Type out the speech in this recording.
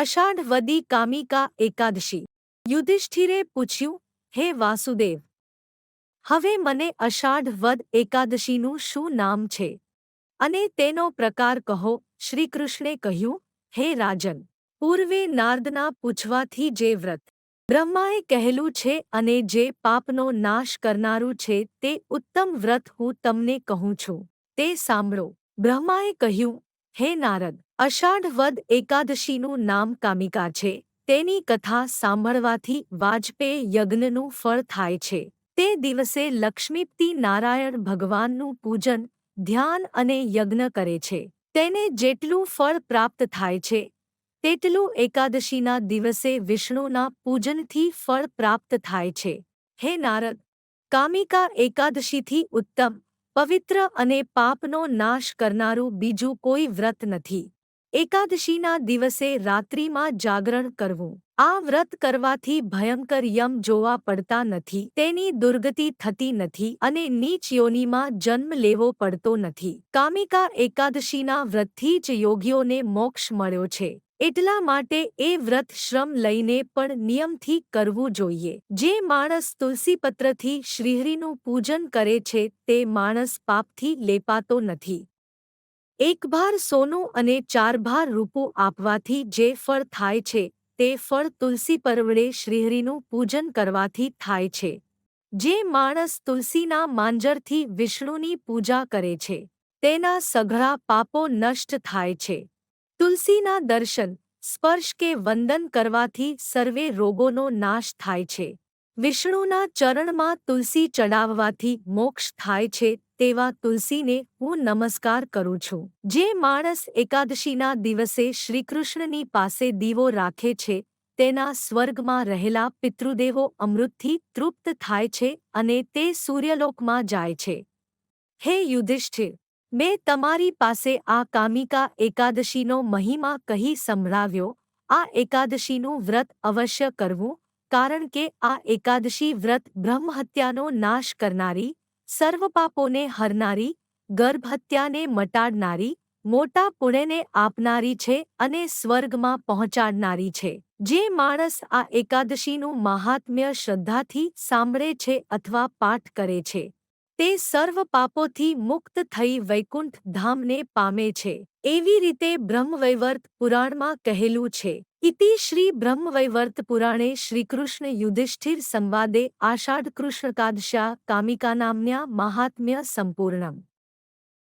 અષાઢ વદી કામિકા એકાદશી। યુધિષ્ઠિરે પૂછ્યું, હે વાસુદેવ, હવે મને અષાઢ વદ એકાદશીનું શું નામ છે અને તેનો પ્રકાર કહો। શ્રીકૃષ્ણે કહ્યું, હે રાજન, પૂર્વે નારદના પૂછવાથી જે વ્રત બ્રહ્માએ કહેલું છે અને જે પાપનો નાશ કરનારું છે તે ઉત્તમ વ્રત હું તમને કહું છું, તે સાંભળો। બ્રહ્માએ કહ્યું, હે નારદ, અષાઢ વદ એકાદશીનું નામ કામિકા છે। તેની કથા સાંભળવાથી વાજપેય યજ્ઞનું ફળ થાય છે। તે દિવસે લક્ષ્મીપતિ નારાયણ ભગવાનનું પૂજન, ધ્યાન અને યજ્ઞ કરે છે। તેને જેટલું ફળ પ્રાપ્ત થાય છે તેટલું એકાદશીના દિવસે વિષ્ણુના પૂજનથી ફળ પ્રાપ્ત થાય છે। હે નારદ, કામિકા એકાદશીથી ઉત્તમ, પવિત્ર અને પાપનો નાશ કરનારું બીજું કોઈ વ્રત નથી। એકાદશીના દિવસે રાત્રિમાં જાગરણ કરવું। આ વ્રત કરવાથી ભયંકર યમ જોવા પડતા નથી, તેની દુર્ગતિ થતી નથી અને નીચ યોનિમાં જન્મ લેવો પડતો નથી। કામિકા એકાદશીના વ્રતથી જ યોગીઓને મોક્ષ મળ્યો છે, એટલા માટે એ વ્રત શ્રમ લઈને પણ નિયમથી કરવું જોઈએ। જે માણસ તુલસીપત્રથી શ્રીહરિનું પૂજન કરે છે તે માણસ પાપથી લેપાતો નથી। એક ભાર સોનું અને 4 ભાર રૂપું આપવાથી જે ફળ થાય છે તે ફળ તુલસી પરવડે શ્રીહરિનું પૂજન કરવાથી થાય છે। જે માણસ તુલસીના માંજરથી વિષ્ણુની પૂજા કરે છે તેના સઘળા પાપો નષ્ટ થાય છે। તુલસીના દર્શન, સ્પર્શ કે વંદન કરવાથી સર્વે રોગોનો નાશ થાય છે। વિષ્ણુના ચરણમાં તુલસી ચડાવવાથી મોક્ષ થાય છે તેવા તુલસીને હું નમસ્કાર કરું છું। જે માણસ એકાદશીના દિવસે શ્રીકૃષ્ણની પાસે દીવો રાખે છે તેના સ્વર્ગમાં રહેલા પિતૃદેવો અમૃતથી તૃપ્ત થાય છે અને તે સૂર્યલોકમાં જાય છે। હે યુધિષ્ઠિર, મેં તમારી પાસે આ કામિકા એકાદશીનો મહિમા કહી સંભળાવ્યો। આ એકાદશીનું વ્રત અવશ્ય કરવું, કારણ કે આ એકાદશી વ્રત બ્રહ્મહત્યાનો નાશ કરનારી, સર્વ પાપોને હરનારી, ગર્ભહત્યાને મટાડનારી, મોટા પુણ્યને આપનારી છે અને સ્વર્ગમાં પહોંચાડનારી છે। જે માણસ આ એકાદશીનું મહાત્મ્ય શ્રદ્ધાથી સાંભળે છે અથવા પાઠ કરે છે તે સર્વ પાપોથી મુક્ત થઈ વૈકુંઠ ધામને પામે છે, એવી રીતે બ્રહ્મવૈવર્ત પુરાણમાં કહેલું છે। ઇતિ શ્રી બ્રહ્મવૈવર્ત પુરાણે શ્રીકૃષ્ણ યુધિષ્ઠિર સંવાદે આષાઢ કૃષ્ણકાદશ્યા કામિકાનામ્ન્યા માહાત્મ્ય સંપૂર્ણમ।